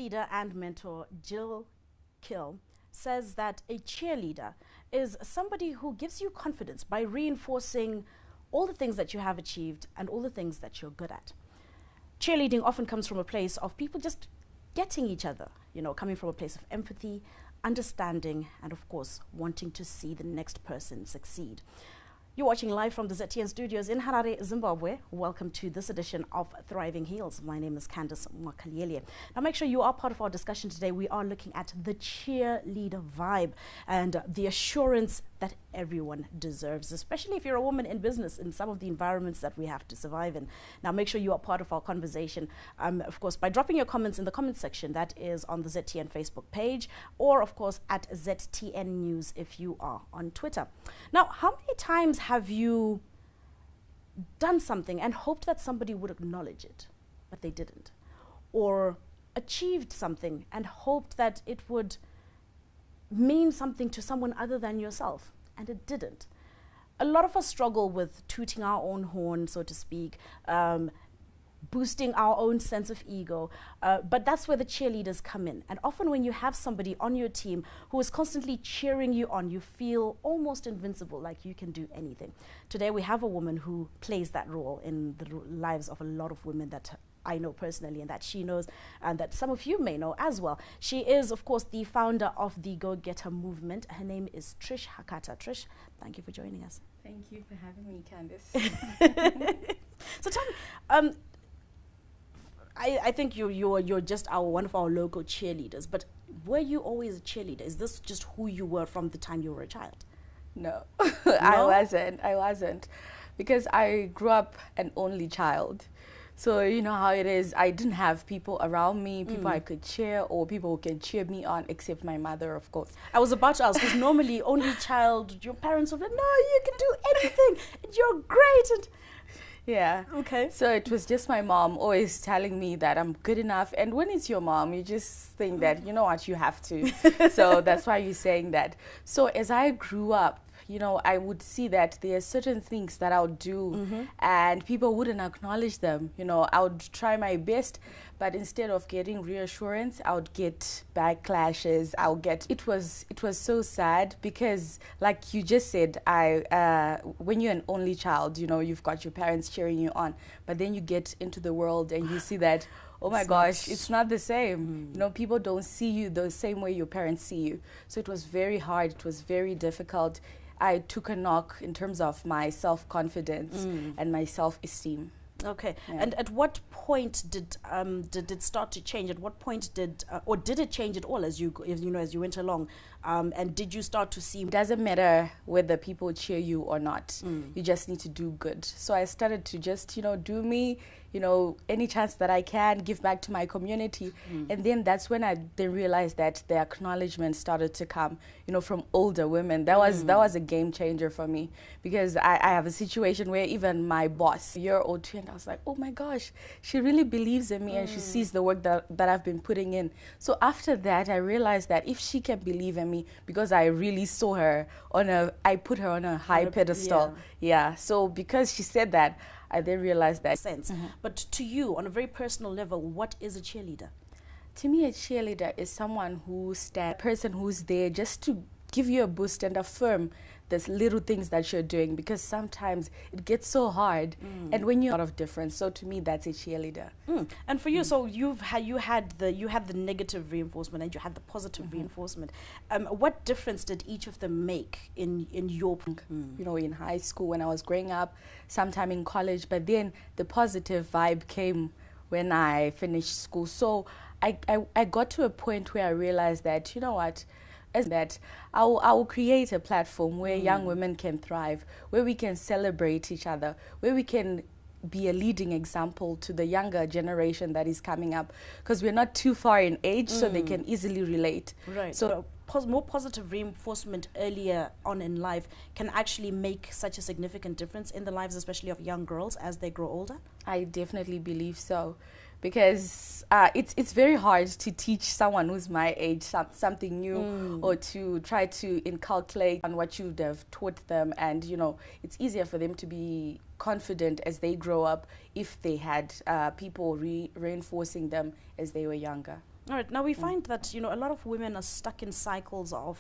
cheerleader and mentor Jill Kill says that a cheerleader is somebody who gives you confidence by reinforcing all the things that you have achieved and all the things that you're good at. Cheerleading often comes from a place of people just getting each other, coming from a place of empathy, understanding, and of course, wanting to see the next person succeed. You're watching live from the ZTN studios in Harare, Zimbabwe. Welcome to this edition of Thriving Heels. My name is Candice Mwakaliele. Now make sure you are part of our discussion today. We are looking at the cheerleader vibe and the assurance that everyone deserves, especially if you're a woman in business in some of the environments that we have to survive in. Now make sure you are part of our conversation, of course, by dropping your comments in the comment section. That is on the ZTN Facebook page, or of course at ZTN News if you are on Twitter. Now, how many times have you done something and hoped that somebody would acknowledge it, but they didn't? Or achieved something and hoped that it would mean something to someone other than yourself, and it didn't? A lot of us struggle with tooting our own horn, so to speak, boosting our own sense of ego, but that's where the cheerleaders come in. And often when you have somebody on your team who is constantly cheering you on, you feel almost invincible, like you can do anything. Today we have a woman who plays that role in the lives of a lot of women that I know personally and that she knows and that some of you may know as well. She is, of course, the founder of the Go Getter movement. Her name is Trish Hakata. Trish, thank you for joining us. Thank you for having me, Candice. So tell me, I think you're just one of our local cheerleaders, but were you always a cheerleader? Is this just who you were from the time you were a child? No, No? I wasn't, because I grew up an only child. So you know how it is. I didn't have people around me, people I could cheer, or people who can cheer me on, except my mother, of course. I was about to ask, because normally only child, your parents would be like, no, you can do anything, and you're great. And yeah. okay. So it was just my mom always telling me that I'm good enough. And when it's your mom, you just think that, you know what, you have to. So that's why you're saying that. So as I grew up, I would see that there are certain things that I would do and people wouldn't acknowledge them. I would try my best, but instead of getting reassurance, I would get backlashes. It was so sad because, like you just said, when you're an only child, you've got your parents cheering you on, but then you get into the world and you see that, oh my gosh, it's not the same. People don't see you the same way your parents see you. So it was very hard. It was very difficult. I took a knock in terms of my self-confidence and my self-esteem. Okay. Yeah. And at what point did it start to change? At what point did it change at all as you went along? And did you start to see? It doesn't matter whether people cheer you or not. You just need to do good. So I started to just, do me, any chance that I can, give back to my community. And then that's when I then realized that the acknowledgement started to come, from older women. That was a game changer for me, because I have a situation where even my boss, a year or two, and I was like, oh my gosh, she really believes in me and she sees the work that I've been putting in. So after that, I realized that if she can believe in me, because I really saw her I put her on a high pedestal. Yeah. So because she said that, I then realized that. Sense. But to you, on a very personal level, what is a cheerleader? To me, a cheerleader is someone a person who's there just to give you a boost and affirm those little things that you're doing, because sometimes it gets so hard and when you're a lot of difference. So to me, that's a cheerleader. And for you, so you had the negative reinforcement and you had the positive reinforcement. What difference did each of them make in your in high school, when I was growing up, sometime in college, but then the positive vibe came when I finished school. So I got to a point where I realized that, that I will create a platform where young women can thrive, where we can celebrate each other, where we can be a leading example to the younger generation that is coming up, because we're not too far in age, so they can easily relate. Right. So more positive reinforcement earlier on in life can actually make such a significant difference in the lives, especially of young girls as they grow older? I definitely believe so. Because it's very hard to teach someone who's my age something new, or to try to inculcate on what you'd have taught them. And, it's easier for them to be confident as they grow up if they had people reinforcing them as they were younger. All right. Now we find that, you know, a lot of women are stuck in cycles of,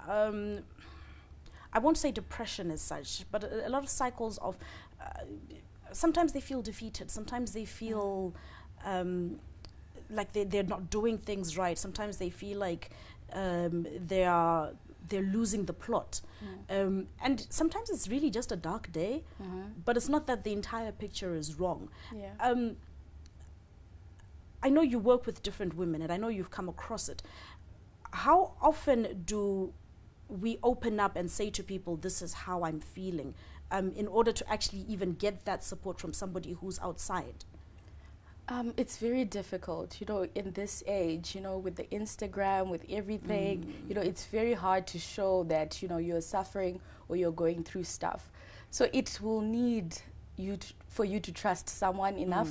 I won't say depression as such, but a lot of cycles of, sometimes they feel defeated. Sometimes they feel like they're not doing things right. Sometimes they feel like they're losing the plot. And sometimes it's really just a dark day, but it's not that the entire picture is wrong. Yeah. I know you work with different women, and I know you've come across it. How often do we open up and say to people, this is how I'm feeling, in order to actually even get that support from somebody who's outside? It's very difficult, you know, in this age, you know, with the Instagram, with everything, you know, it's very hard to show that, you know, you're suffering or you're going through stuff. So it will need for you to trust someone enough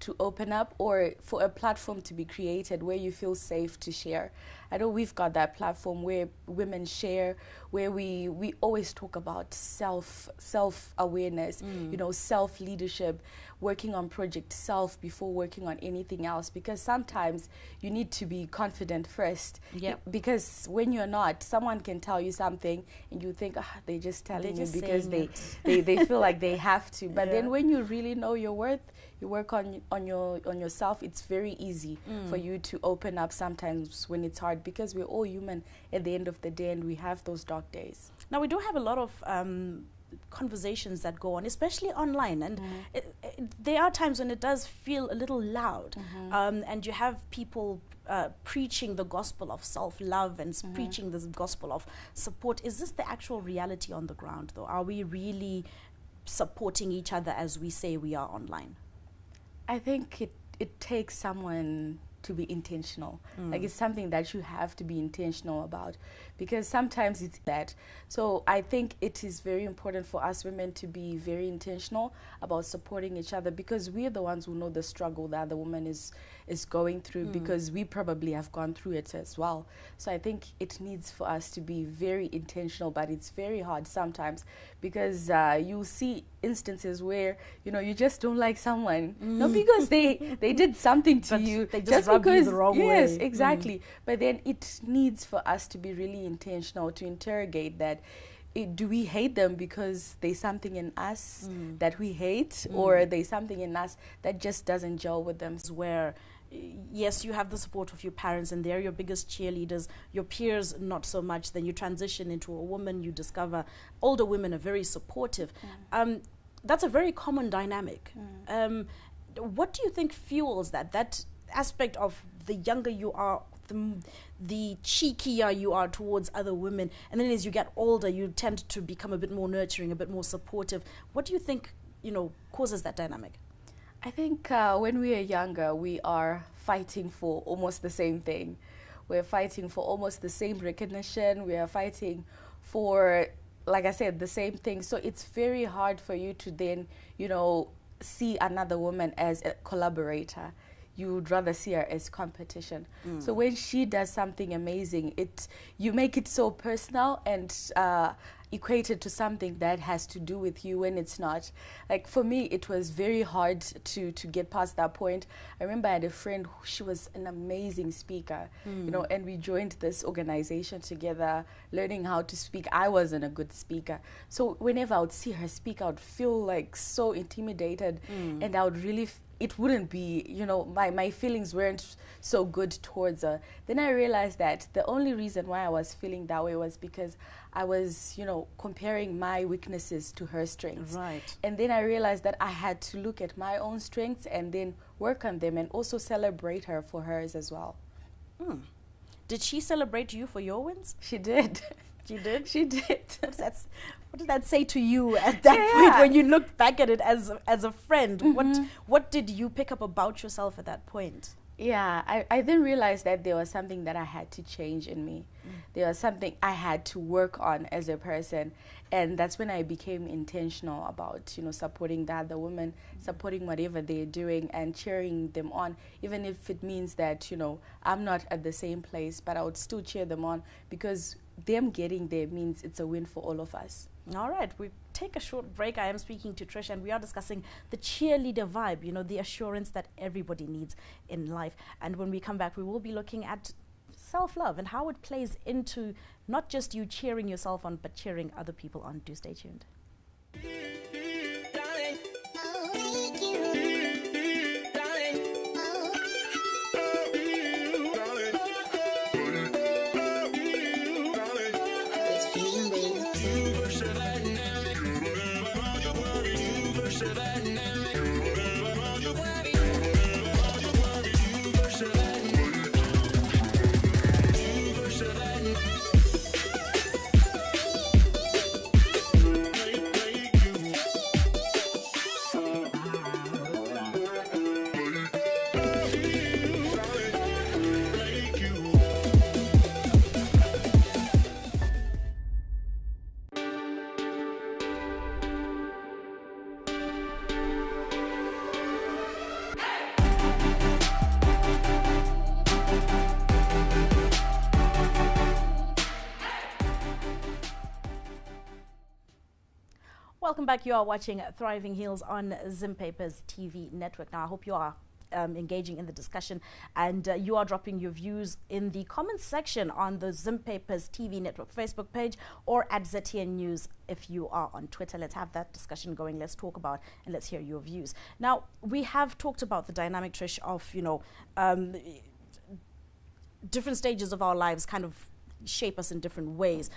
to open up, or for a platform to be created where you feel safe to share. I know we've got that platform where women share, where we always talk about self-awareness, you know, self-leadership, working on project self before working on anything else, because sometimes you need to be confident first. Yep. Because when you're not, someone can tell you something and you think, they're just telling me because they feel like they have to. But then when you really know your worth, you work on yourself, it's very easy for you to open up sometimes when it's hard, because we're all human at the end of the day and we have those dark days. Now, we do have a lot of conversations that go on, especially online, and there are times when it does feel a little loud, and you have people preaching the gospel of self-love and preaching this gospel of support. Is this the actual reality on the ground, though? Are we really supporting each other as we say we are online? I think it takes someone to be intentional. Like, it's something that you have to be intentional about, because sometimes it's that. So I think it is very important for us women to be very intentional about supporting each other, because we are the ones who know the struggle that the woman is going through, because we probably have gone through it as well. So I think it needs for us to be very intentional, but it's very hard sometimes, because you see instances where, you know, you just don't like someone, not because they did something to you, they just rub you the wrong way. Yes, exactly. But then it needs for us to be really intentional, to interrogate that. Do we hate them because there's something in us that we hate, or there's something in us that just doesn't gel with them? Where, yes, you have the support of your parents and they're your biggest cheerleaders, your peers not so much. Then you transition into a woman, you discover older women are very supportive. That's a very common dynamic. What do you think fuels that aspect of the younger you are, the cheekier you are towards other women, and then as you get older you tend to become a bit more nurturing, a bit more supportive? What do you think, you know, causes that dynamic? I think when we are younger, we are fighting for almost the same thing. We're fighting for almost the same recognition. We are fighting for, like I said, the same thing. So it's very hard for you to then, you know, see another woman as a collaborator. You would rather see her as competition. So when she does something amazing, you make it so personal and equated to something that has to do with you when it's not. Like, for me, it was very hard to get past that point. I remember I had a friend she was an amazing speaker, you know, and we joined this organization together, learning how to speak. I wasn't a good speaker. So whenever I would see her speak, I would feel like so intimidated, and I would really it wouldn't be, you know, my feelings weren't so good towards her. Then I realized that the only reason why I was feeling that way was because I was, you know, comparing my weaknesses to her strengths. Right. And then I realized that I had to look at my own strengths and then work on them, and also celebrate her for hers as well. Did she celebrate you for your wins? She did. She did? She did. What did that say to you at that point when you looked back at it as a friend? What did you pick up about yourself at that point? Yeah, I then realized that there was something that I had to change in me. There was something I had to work on as a person. And that's when I became intentional about, you know, supporting the other women, supporting whatever they're doing and cheering them on, even if it means that, you know, I'm not at the same place, but I would still cheer them on, because them getting there means it's a win for all of us. All right, we're take a short break. I am speaking to Trish, and we are discussing the cheerleader vibe, you know, the assurance that everybody needs in life. And when we come back, we will be looking at self-love and how it plays into not just you cheering yourself on, but cheering other people on. Do stay tuned. Welcome back. You are watching Thriving Heels on Zim Papers TV network. Now, I hope you are engaging in the discussion, and you are dropping your views in the comments section on the Zim Papers TV network Facebook page or at ZTN News if you are on Twitter. Let's have that discussion going. Let's talk about and let's hear your views. Now, we have talked about the dynamic, Trish, of, you know, different stages of our lives kind of shape us in different ways.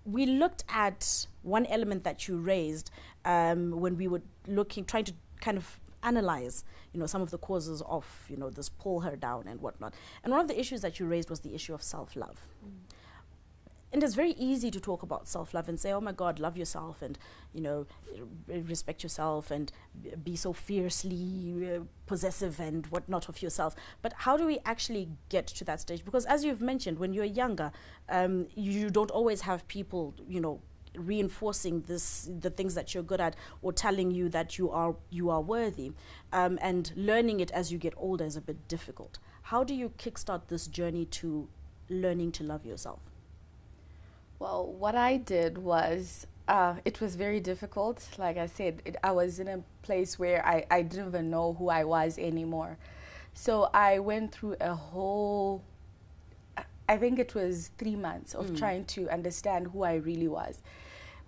We looked at one element that you raised when we were trying to kind of analyze, you know, some of the causes of, you know, this pull her down and whatnot. And one of the issues that you raised was the issue of self-love. And it's very easy to talk about self-love and say, oh my God, love yourself and, you know, respect yourself and be so fiercely possessive and whatnot of yourself. But how do we actually get to that stage? Because as you've mentioned, when you're younger, you don't always have people, you know, reinforcing the things that you're good at or telling you that you are worthy. And learning it as you get older is a bit difficult. How do you kickstart this journey to learning to love yourself? Well, what I did was, it was very difficult. Like I said, I was in a place where I didn't even know who I was anymore. So I went through a whole, I think it was 3 months of trying to understand who I really was.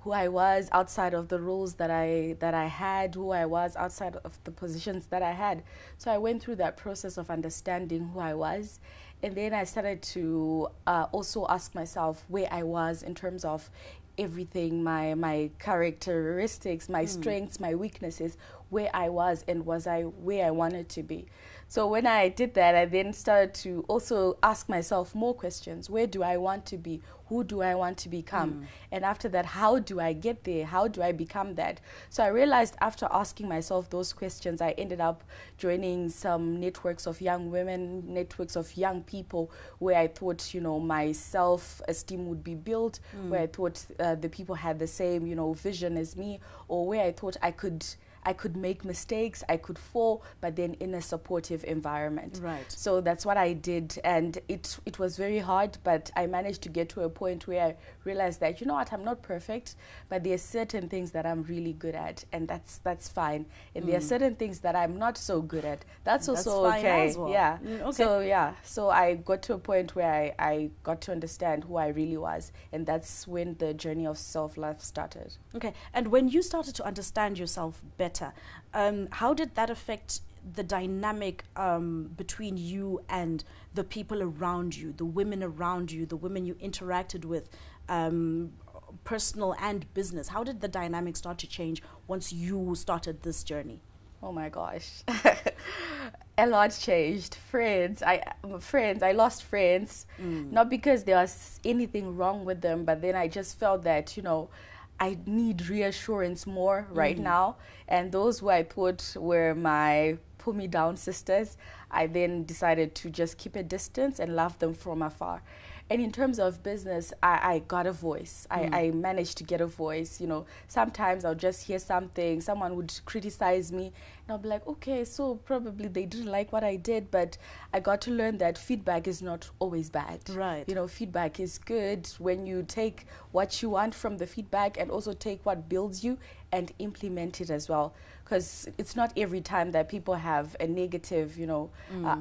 Who I was outside of the roles that I had, who I was outside of the positions that I had. So I went through that process of understanding who I was. And then I started to also ask myself where I was in terms of everything, my characteristics, my strengths, my weaknesses, where I was and was I where I wanted to be. So when I did that, I then started to also ask myself more questions. Where do I want to be? Who do I want to become? And after that, how do I get there? How do I become that? So I realized after asking myself those questions, I ended up joining some networks of young women, networks of young people, where I thought, you know, my self-esteem would be built, where I thought the people had the same, you know, vision as me, or where I thought I could make mistakes, I could fall, but then in a supportive environment. Right. So that's what I did, and it was very hard, but I managed to get to a point where I realized that, you know what, I'm not perfect, but there are certain things that I'm really good at, and that's fine. And there are certain things that I'm not so good at. That's also okay. As well. Yeah. Okay. So I got to a point where I got to understand who I really was, and that's when the journey of self-love started. Okay. And when you started to understand yourself better, how did that affect the dynamic between you and the people around you, the women around you, the women you interacted with, personal and business? How did the dynamic start to change once you started this journey? Oh my gosh. A lot changed. Friends, I lost friends, not because there was anything wrong with them, but then I just felt that, you know, I need reassurance more right now. And those who I thought were my pull me down sisters, I then decided to just keep a distance and love them from afar. And in terms of business, I got a voice. I managed to get a voice. You know, sometimes I'll just hear something, someone would criticize me, And I'll be like, okay, so probably they didn't like what I did, but I got to learn that feedback is not always bad. Right. You know, feedback is good when you take what you want from the feedback and also take what builds you and implement it as well. Because it's not every time that people have a negative,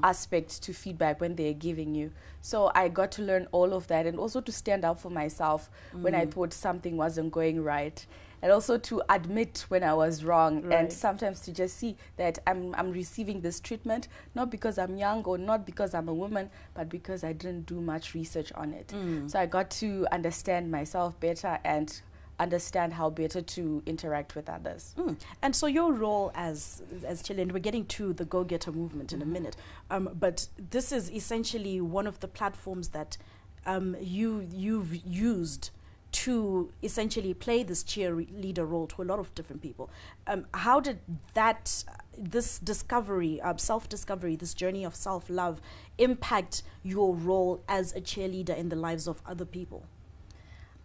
aspect to feedback when they're giving you. So I got to learn all of that, and also to stand up for myself when I thought something wasn't going right. And also to admit when I was wrong, Right. and sometimes to just see that I'm receiving this treatment, not because I'm young or not because I'm a woman, but because I didn't do much research on it. So I got to understand myself better and understand how better to interact with others. And so your role as Chilean, we're getting to the Go-Getter movement in a minute, but this is essentially one of the platforms that you've used to essentially play this cheerleader role to a lot of different people. How did this discovery, self-discovery, this journey of self-love impact your role as a cheerleader in the lives of other people?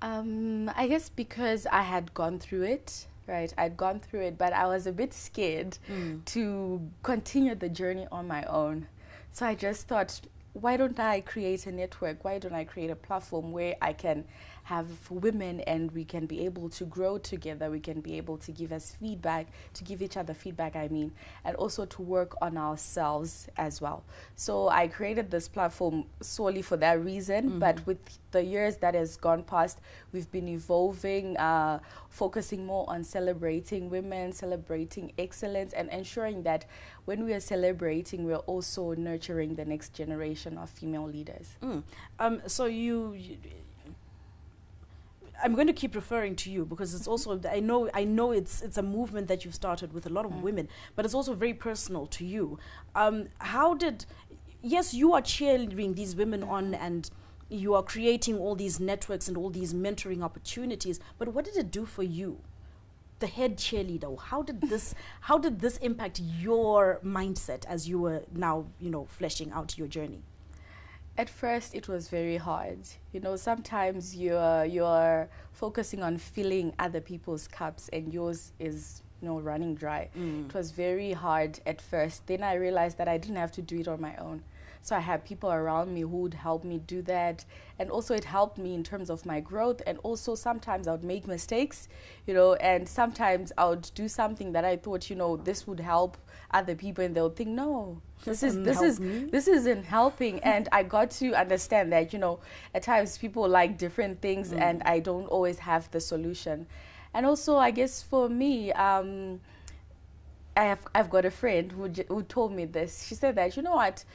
I guess because I had gone through it, right? I'd gone through it, but I was a bit scared to continue the journey on my own. So I just thought, why don't I create a network? Why don't I create a platform where I can have women and we can be able to grow together, we can be able to give us feedback, to give each other feedback, and also to work on ourselves as well. So I created this platform solely for that reason, but with the years that has gone past, we've been evolving, focusing more on celebrating women, celebrating excellence, and ensuring that when we are celebrating, we're also nurturing the next generation of female leaders. So I'm going to keep referring to you because it's also, I know it's a movement that you've started with a lot of women, but it's also very personal to you. Yes, you are cheering these women on and you are creating all these networks and all these mentoring opportunities, but what did it do for you, the head cheerleader? How did this impact your mindset as you were now, fleshing out your journey? At first, it was very hard. Sometimes you're focusing on filling other people's cups and yours is, running dry. It was very hard at first. Then I realized that I didn't have to do it on my own. So I had people around me who would help me do that. And also it helped me in terms of my growth. And also sometimes I would make mistakes, and sometimes I would do something that I thought, this would help other people, and they'll think, no, this isn't helping. And I got to understand that, at times people like different things and I don't always have the solution. And also, I guess for me, I've got a friend who told me this. She said that, what,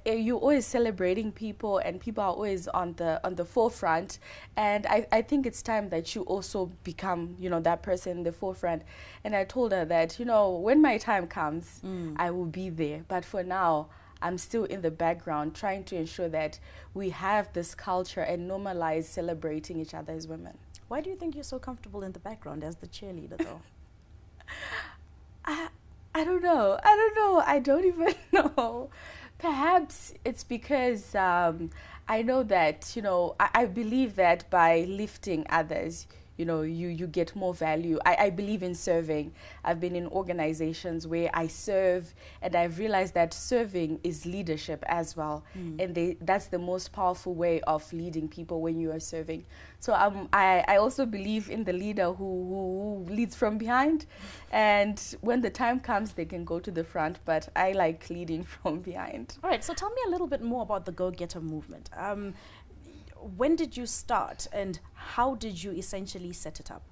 you're always celebrating people and people are always on the forefront, and I think it's time that you also become, that person in the forefront. And I told her that, when my time comes, I will be there. But for now, I'm still in the background trying to ensure that we have this culture and normalize celebrating each other as women. Why do you think you're so comfortable in the background as the cheerleader, though? I don't know. I don't even know. Perhaps it's because I know that, I believe that by lifting others, you get more value. I believe in serving. I've been in organizations where I serve, and I've realized that serving is leadership as well. And that's the most powerful way of leading people, when you are serving. So I also believe in the leader who leads from behind. And when the time comes, they can go to the front. But I like leading from behind. All right, so tell me a little bit more about the Go-Getter movement. When did you start and how did you essentially set it up?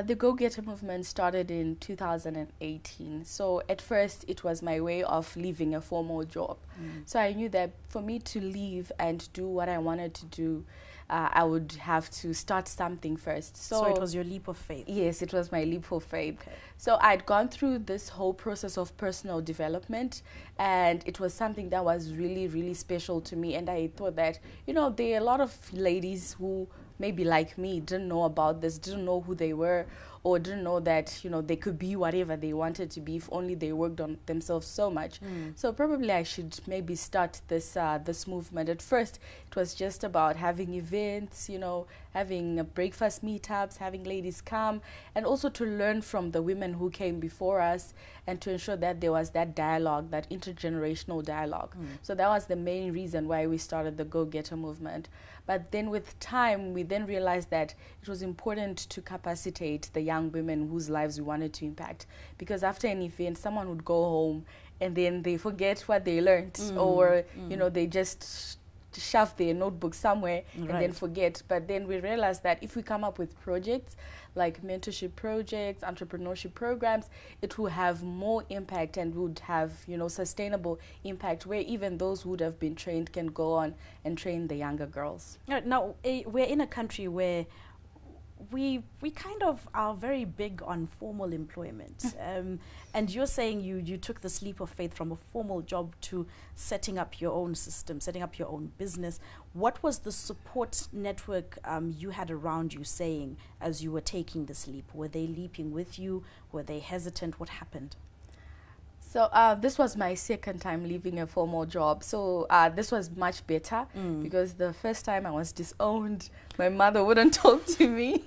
The Go-Getter movement started in 2018. So at first it was my way of leaving a formal job. So I knew that for me to leave and do what I wanted to do, I would have to start something first. So it was your leap of faith? Yes, it was my leap of faith. Okay. So I'd gone through this whole process of personal development, and it was something that was really, really special to me. And I thought that, there are a lot of ladies who maybe like me didn't know about this, didn't know who they were, or didn't know that, you know, they could be whatever they wanted to be if only they worked on themselves so much. So probably I should maybe start this this movement. At first, it was just about having events, you know, having breakfast meetups, having ladies come, and also to learn from the women who came before us, and to ensure that there was that dialogue, that intergenerational dialogue. So that was the main reason why we started the Go Getter movement. But then with time, we then realized that it was important to capacitate the young women whose lives we wanted to impact. Because after an event, someone would go home and then they forget what they learned, or, you know, they just shove their notebook somewhere and then forget. But then we realized that if we come up with projects like mentorship projects, entrepreneurship programs, it will have more impact and would have, you know, sustainable impact, where even those who would have been trained can go on and train the younger girls. Now, we're in a country where we kind of are very big on formal employment. And you're saying you took this leap of faith from a formal job to setting up your own system, setting up your own business. What was the support network you had around you saying as you were taking this leap? Were they leaping with you? Were they hesitant? What happened? So this was my second time leaving a formal job. So this was much better because the first time I was disowned. My mother wouldn't talk to me.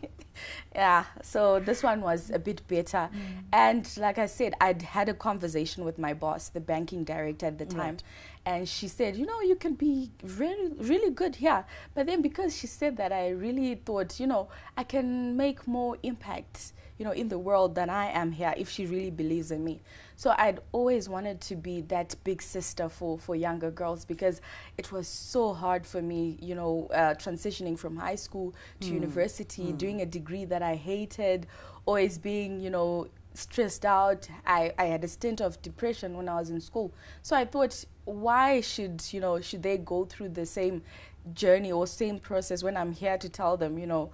Yeah, so this one was a bit better. And like I said, I'd had a conversation with my boss, the banking director at the time. And she said, you know, you can be really good here. But then because she said that, I really thought, you know, I can make more impact, you know, in the world than I am here if she really believes in me. So I'd always wanted to be that big sister for younger girls, because it was so hard for me, you know, transitioning from high school to university, doing a degree that I hated, always being, you know, stressed out. I had a stint of depression when I was in school. So I thought, why should they go through the same journey or same process when I'm here to tell them, you know,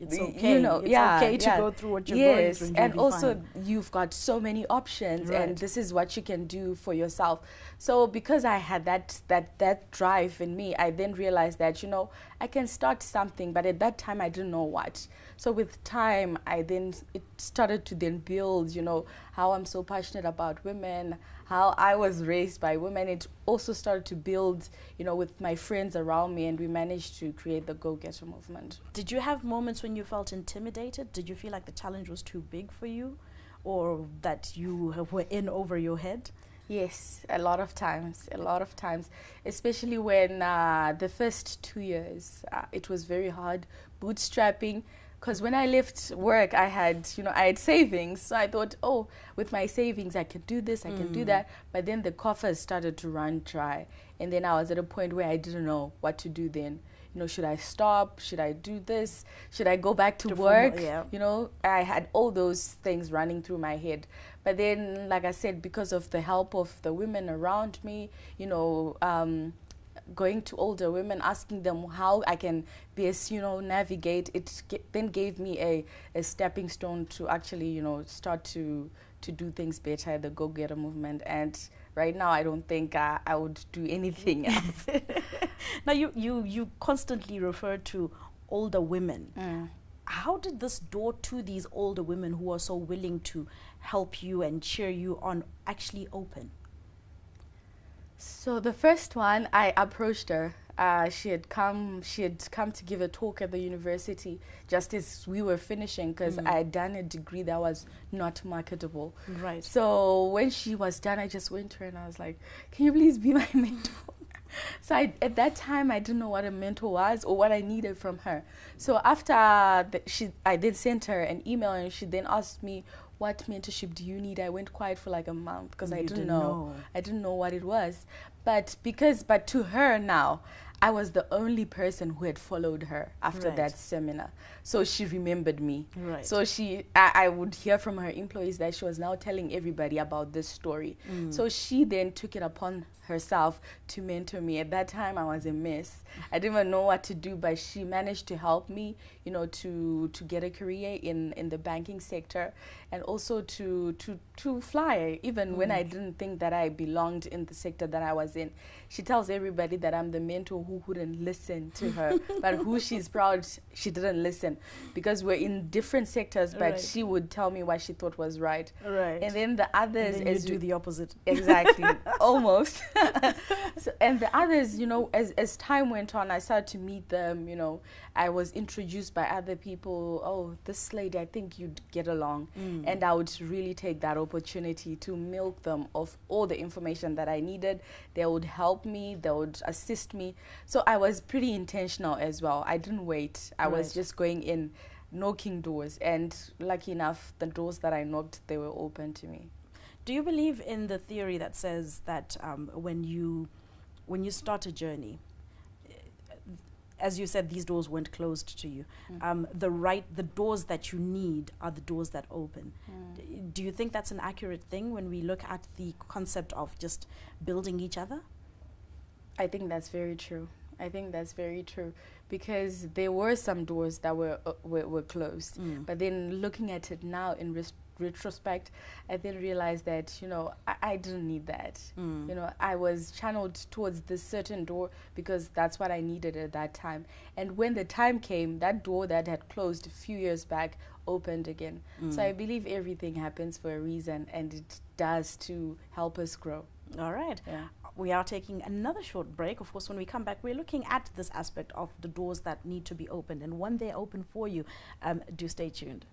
it's okay. You know, it's okay to go through what you're going through. And also you've got so many options, and this is what you can do for yourself. So because I had that drive in me, I then realized that, you know, I can start something, but at that time I didn't know what. So with time, it started to then build, you know, how I'm so passionate about women, how I was raised by women. It also started to build, you know, with my friends around me, and we managed to create the Go Getter movement. Did you have moments when you felt intimidated? Did you feel like the challenge was too big for you, or that you were in over your head? Yes, a lot of times, especially when the first 2 years, it was very hard bootstrapping. Because when I left work, I had savings. So I thought, oh, with my savings, I can do this, I can do that. But then the coffers started to run dry. And then I was at a point where I didn't know what to do then. You know, should I stop? Should I do this? Should I go back to work? You know, I had all those things running through my head. But then, like I said, because of the help of the women around me, you know, going to older women, asking them how I can best, you know, navigate, then gave me a stepping stone to actually, you know, start to do things better at the Go Getter movement. And right now, I don't think I would do anything else. Now, you constantly refer to older women. How did this door to these older women who are so willing to help you and cheer you on actually open? So the first one, I approached her. She had come to give a talk at the university just as we were finishing, because I had done a degree that was not marketable. Right. So when she was done, I just went to her and I was like, can you please be my mentor? So at that time, I didn't know what a mentor was or what I needed from her. So after I then sent her an email, and she then asked me, what mentorship do you need? I went quiet for like a month because I didn't know. I didn't know what it was. But to her now, I was the only person who had followed her after that seminar. So she remembered me. Right. So I would hear from her employees that she was now telling everybody about this story. So she then took it upon herself to mentor me. At that time, I was a mess. I didn't even know what to do, but she managed to help me, you know, to get a career in the banking sector, and also to fly, even when I didn't think that I belonged in the sector that I was in. She tells everybody that I'm the mentor who wouldn't listen to her, but who she's proud she didn't listen, because we're in different sectors, but she would tell me what she thought was right. Right. And then the others, and then you do the opposite. Exactly, almost. So, and the others, you know, as time went on, I started to meet them. You know, I was introduced by other people. Oh, this lady, I think you'd get along. And I would really take that opportunity to milk them of all the information that I needed. They would help me, they would assist me. So I was pretty intentional as well. I didn't wait. I was just going in, knocking doors, and lucky enough, the doors that I knocked, they were open to me. Do you believe in the theory that says that when you start a journey, as you said, these doors weren't closed to you. The doors that you need are the doors that open. Do you think that's an accurate thing when we look at the concept of just building each other? I think that's very true. I think that's very true, because there were some doors that were closed. But then looking at it now in retrospect, I then realized that, you know, I didn't need that. You know, I was channeled towards this certain door because that's what I needed at that time. And when the time came, that door that had closed a few years back opened again. So I believe everything happens for a reason, and it does to help us grow. All right. Yeah. We are taking another short break. Of course, when we come back, we're looking at this aspect of the doors that need to be opened. And when they're open for you, do stay tuned.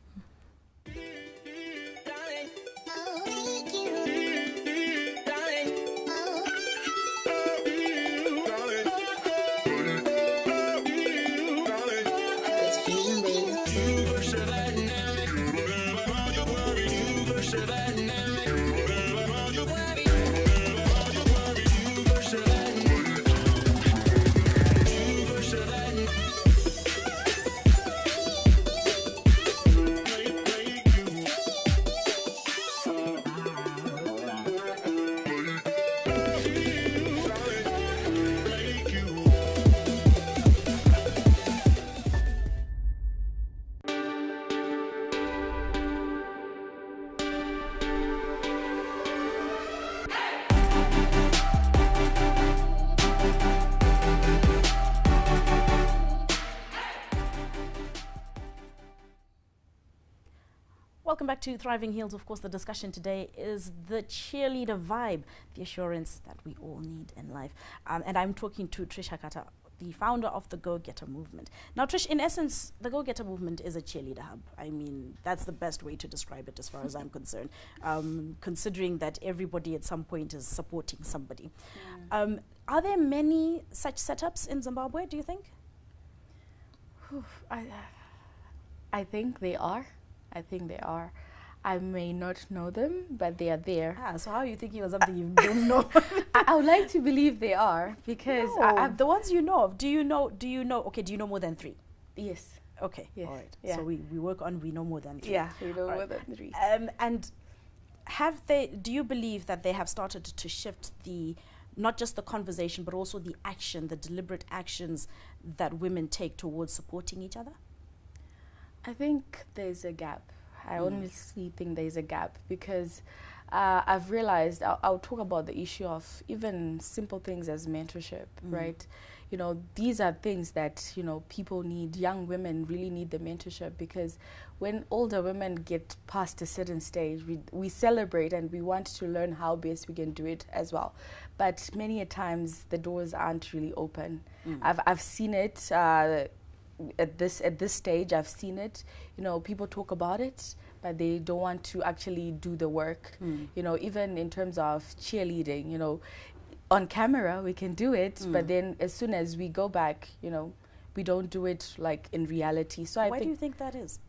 Welcome back to Thriving Heels. Of course, the discussion today is the cheerleader vibe, the assurance that we all need in life. And I'm talking to Trish Hakata, the founder of the Go Getter movement. Now, Trish, in essence, the Go Getter movement is a cheerleader hub. I mean, that's the best way to describe it as far as I'm concerned, considering that everybody at some point is supporting somebody. Are there many such setups in Zimbabwe, do you think? I think they are. I think they are. I may not know them, but they are there. So how are you thinking of something you don't know? I would like to believe they are, because the ones you know of. Do you know? Okay, do you know more than 3? Yes. Okay. Yes. All right. Yeah. So we work on we know more than 3. Yeah, we know more than 3. And do you believe that they have started to shift not just the conversation, but also the action, the deliberate actions that women take towards supporting each other? I think there's a gap. I honestly think there's a gap, because I've realized, I'll talk about the issue of even simple things as mentorship, right? You know, these are things that, you know, people need. Young women really need the mentorship, because when older women get past a certain stage, we celebrate and we want to learn how best we can do it as well. But many a times the doors aren't really open. I've seen it at this stage. I've seen it. You know, people talk about it, but they don't want to actually do the work. You know, even in terms of cheerleading, you know, on camera we can do it, but then as soon as we go back, you know, we don't do it like in reality. So Why do you think that is?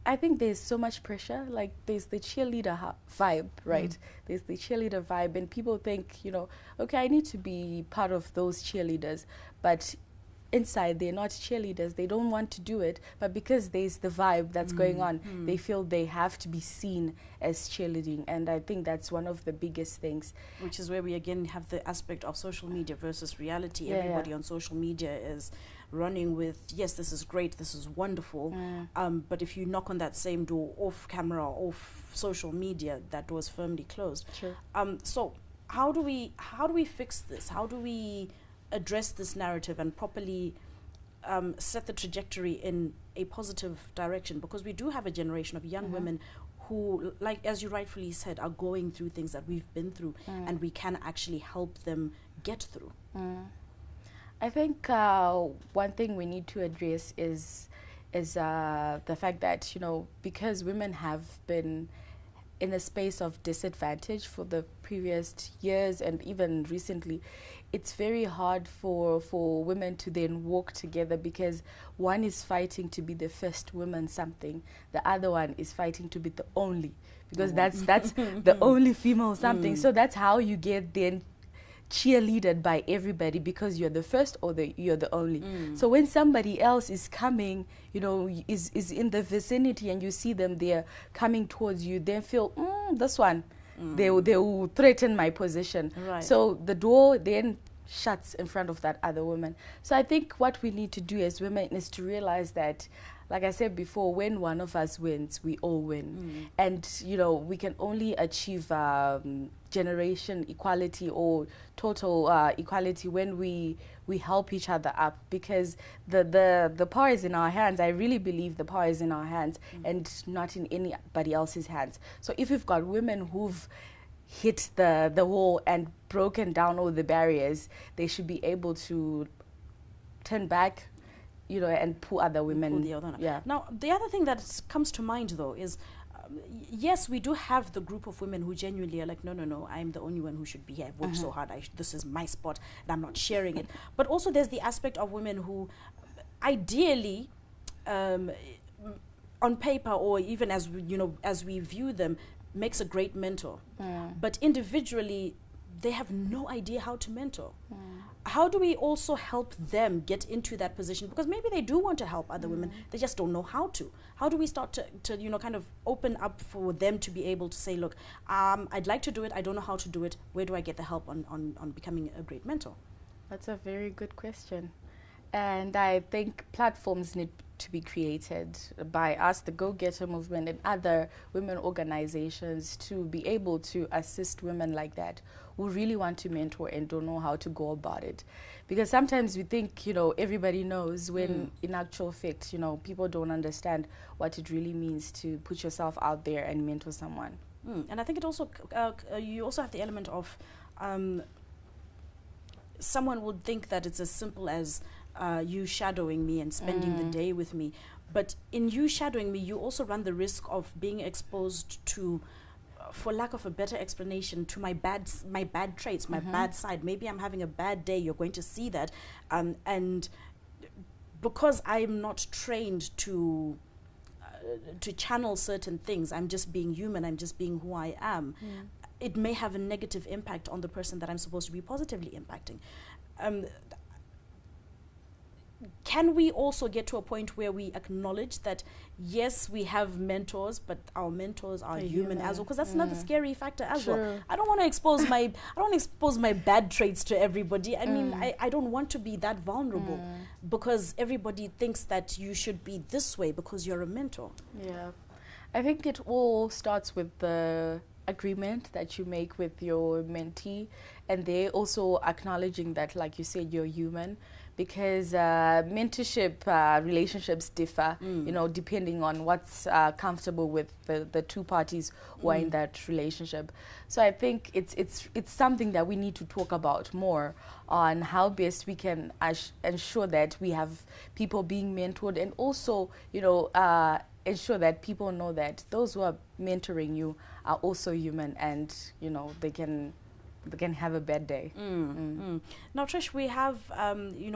I think there's so much pressure. Like, there's the cheerleader vibe, right? There's the cheerleader vibe, and people think, you know, okay, I need to be part of those cheerleaders, but inside they're not cheerleaders, they don't want to do it, but because there's the vibe that's going on, they feel they have to be seen as cheerleading. And I think that's one of the biggest things. Which is where we again have the aspect of social media versus reality. Everybody on social media is running with, yes, this is great, this is wonderful, but if you knock on that same door off camera, off social media, that door is firmly closed. Sure. So how do we fix this? How do we address this narrative and properly set the trajectory in a positive direction? Because we do have a generation of young women who, like as you rightfully said, are going through things that we've been through, and we can actually help them get through. I think one thing we need to address is the fact that, you know, because women have been in a space of disadvantage for the previous years and even recently, it's very hard for women to then work together, because one is fighting to be the first woman something, the other one is fighting to be the only, because that's the only female something. So that's how you get then cheerleaded by everybody, because you're the first or you're the only. So when somebody else is coming, you know, is in the vicinity, and you see them there coming towards you, then feel this one, they will threaten my position. Right. So the door then shuts in front of that other woman. So I think what we need to do as women is to realize that, like I said before, when one of us wins, we all win. And, you know, we can only achieve generation equality or total equality when we help each other up, because the power is in our hands. I really believe the power is in our hands and not in anybody else's hands. So if we've got women who've hit the wall and broken down all the barriers, they should be able to turn back, you know, and pull other women. Yeah. Now, the other thing that comes to mind, though, is yes, we do have the group of women who genuinely are like, no, I'm the only one who should be here. I've worked so hard. This is my spot, and I'm not sharing it. But also, there's the aspect of women who, ideally, on paper or even as we view them, makes a great mentor. But individually, they have no idea how to mentor. How do we also help them get into that position? Because maybe they do want to help other women, they just don't know how to. How do we start to kind of open up for them to be able to say, look, I'd like to do it, I don't know how to do it, where do I get the help on becoming a great mentor? That's a very good question. And I think platforms need to be created by us, the Go Getter movement, and other women organizations to be able to assist women like that who really want to mentor and don't know how to go about it. Because sometimes we think, you know, everybody knows, when in actual fact, you know, people don't understand what it really means to put yourself out there and mentor someone. And I think it also, you also have the element of someone would think that it's as simple as you shadowing me and spending the day with me. But in you shadowing me, you also run the risk of being exposed to, for lack of a better explanation, to my bad traits, my bad side. Maybe I'm having a bad day, you're going to see that. And because I'm not trained to channel certain things, I'm just being human, I'm just being who I am, it may have a negative impact on the person that I'm supposed to be positively impacting. Can we also get to a point where we acknowledge that, yes, we have mentors, but our mentors are human as well? Because that's another scary factor as well. I don't want to expose my bad traits to everybody. I mean, I don't want to be that vulnerable because everybody thinks that you should be this way because you're a mentor. Yeah, I think it all starts with the agreement that you make with your mentee, and they also acknowledging that, like you said, you're human. Because mentorship relationships differ, you know, depending on what's comfortable with the two parties who are in that relationship. So I think it's something that we need to talk about more, on how best we can ensure that we have people being mentored, and also, you know, ensure that people know that those who are mentoring you are also human, and, you know, they can have a bad day. Now, Trish, we have,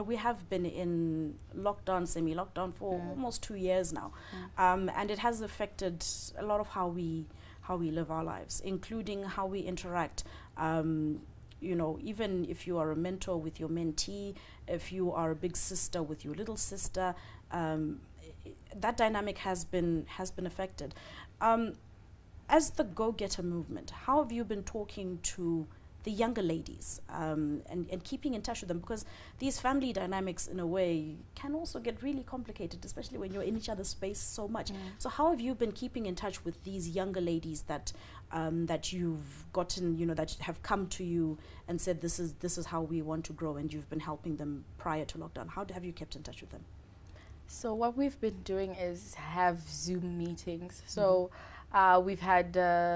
we have been in lockdown, semi-lockdown for almost 2 years now, and it has affected a lot of how we live our lives, including how we interact you know, even if you are a mentor with your mentee, if you are a big sister with your little sister, that dynamic has been affected. As the go-getter movement, how have you been talking to the younger ladies, and keeping in touch with them? Because these family dynamics, in a way, can also get really complicated, especially when you're in each other's space so much. So how have you been keeping in touch with these younger ladies that that you've gotten, you know, that have come to you and said, this is how we want to grow, and you've been helping them prior to lockdown? How have you kept in touch with them? So what we've been doing is have Zoom meetings. So we've had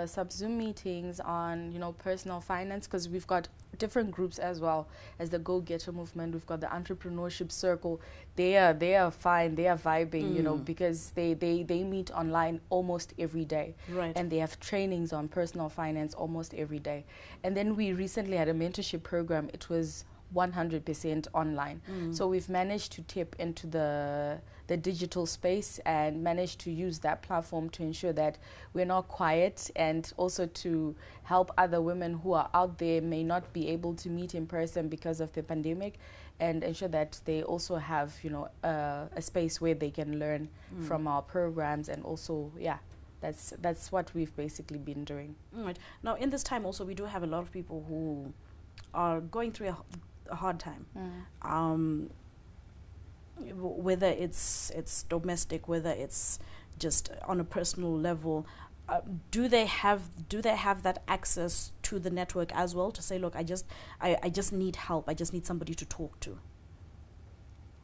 some Zoom meetings on, you know, personal finance, because we've got different groups as well as the Go-Getter movement. We've got the entrepreneurship circle. They are fine. They are vibing, you know, because they meet online almost every day. Right. And they have trainings on personal finance almost every day. And then we recently had a mentorship program. It was 100% online. So we've managed to tap into the digital space and managed to use that platform to ensure that we're not quiet, and also to help other women who are out there, may not be able to meet in person because of the pandemic, and ensure that they also have, you know, a space where they can learn from our programs. And also, that's what we've basically been doing. Right. Now, in this time also, we do have a lot of people who are going through a hard time. Whether it's domestic, whether it's just on a personal level, do they have that access to the network as well, to say, look, I just need help, I just need somebody to talk to?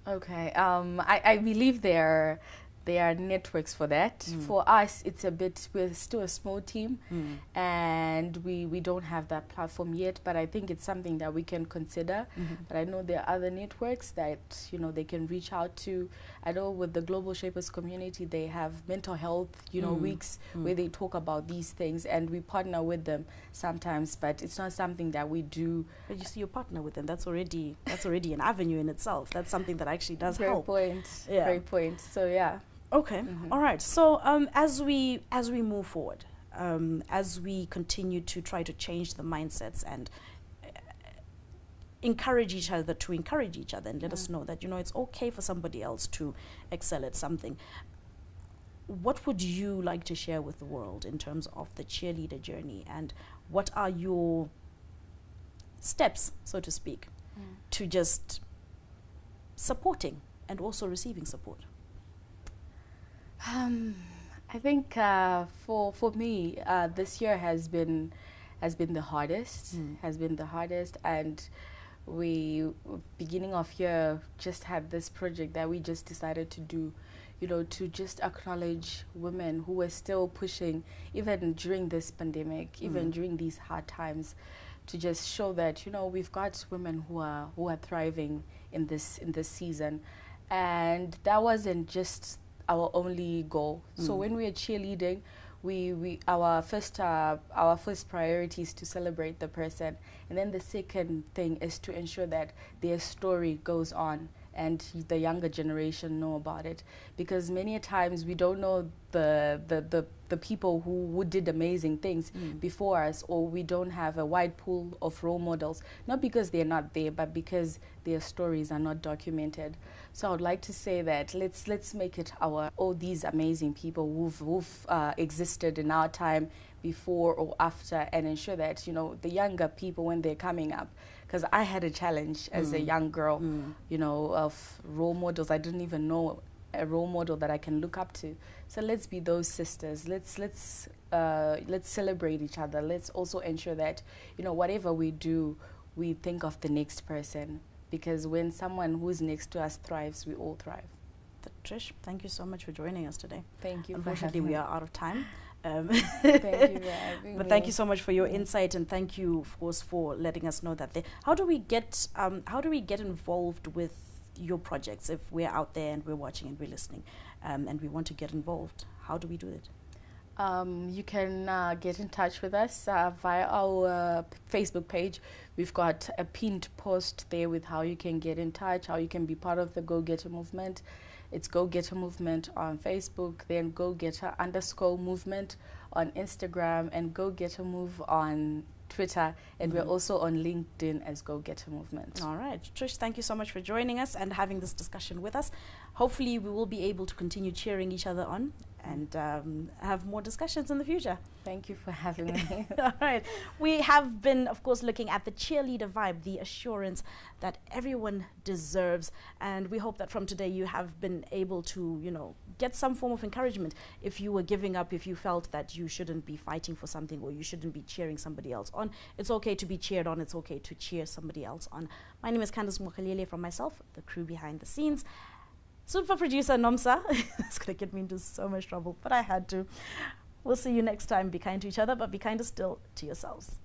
Okay. I believe there are networks for that. For us, we're still a small team, and we don't have that platform yet, but I think it's something that we can consider. But I know there are other networks that, you know, they can reach out to. I know with the Global Shapers community, they have mental health, you know, weeks where they talk about these things, and we partner with them sometimes, but it's not something that we do. But you see, you partner with them, that's already an avenue in itself. That's something that actually does Great help. point. Yeah. Great point. So yeah. Okay. All right. So as we move forward, as we continue to try to change the mindsets and encourage each other and let us know that, you know, it's okay for somebody else to excel at something, what would you like to share with the world in terms of the cheerleader journey, and what are your steps, so to speak, to just supporting and also receiving support? I think for me, this year has been the hardest. And we, beginning of year, just had this project that we just decided to do, you know, to just acknowledge women who were still pushing, even during this pandemic, even during these hard times, to just show that, you know, we've got women who are thriving in this season. And that wasn't just our only goal. So when we are cheerleading, our first priority is to celebrate the person, and then the second thing is to ensure that their story goes on and the younger generation know about it, because many a times we don't know the people who did amazing things before us, or we don't have a wide pool of role models, not because they're not there, but because their stories are not documented. So I would like to say that let's make it all these amazing people who've existed in our time, before or after, and ensure that, you know, the younger people, when they're coming up, because I had a challenge as a young girl, you know, of role models. I didn't even know a role model that I can look up to. So let's be those sisters. Let's celebrate each other. Let's also ensure that, you know, whatever we do, we think of the next person, because when someone who's next to us thrives, we all thrive. Trish, thank you so much for joining us today. Thank you. Unfortunately, we are out of time. Thank you for having but me. thank you so much for your insight, and thank you, of course, for letting us know that. How do we get involved with your projects if we're out there and we're watching and we're listening, and we want to get involved? How do we do it? You can get in touch with us via our Facebook page. We've got a pinned post there with how you can get in touch, how you can be part of the Go-Getter movement. It's Go-Getter Movement on Facebook, then Go-Getter_movement on Instagram, and Go-Getter Move on Twitter, and we're also on LinkedIn as Go Getter Movement. All right. Trish, thank you so much for joining us and having this discussion with us. Hopefully we will be able to continue cheering each other on and have more discussions in the future. Thank you for having me. All right. We have been, of course, looking at the cheerleader vibe, the assurance that everyone deserves. And we hope that from today you have been able to, you know, get some form of encouragement. If you were giving up, if you felt that you shouldn't be fighting for something or you shouldn't be cheering somebody else on, it's okay to be cheered on. It's okay to cheer somebody else on. My name is Candice Mokhalele from myself, the crew behind the scenes. Super producer Nomsa. It's going to get me into so much trouble, but I had to. We'll see you next time. Be kind to each other, but be kinder still to yourselves.